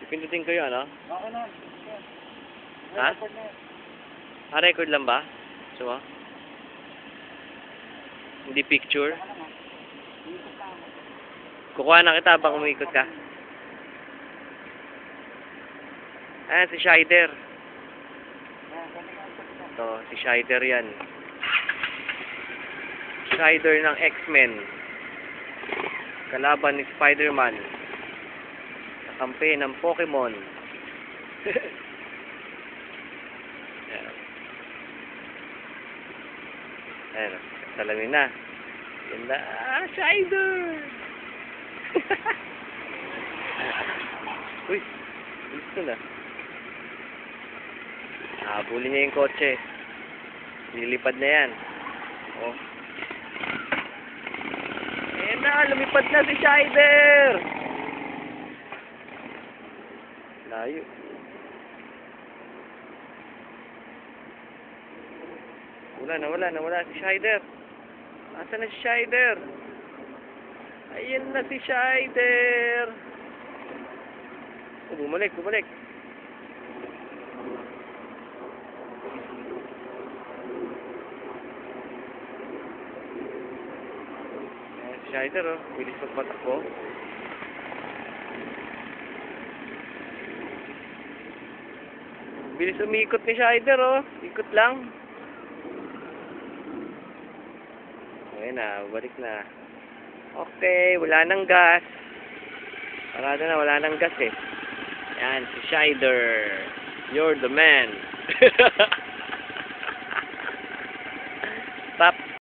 Pindutin ko yun, ano? Okay na. Ha? Record lang ba? So, hindi picture? Kukuha na kita bang umikot ka? Ayan, si Shider. Ito, si Shider yan. Shider ng X-Men. Kalaban ni Spider-Man. Kakampi ng Pokemon. Ayan. Ayan, salamin na. Ganda. Shider! Uy, gusto na. Habulin niya yung kotse. Lilipad na yan. Oh. Ayan na, lumipad na si Shider! Layo. Wala si Shider. Asan na si Shider? Ayan na si Shider! Oh, bumalik. Ayan si Shider, oh. Bilis magpatakbo. Bilis umikot ni Shider, oh. Ikot lang. Ayan na, balik na. Okay, wala nang gas. Parada na, wala nang gas eh. Ayan, si Shider. You're the man. Stop.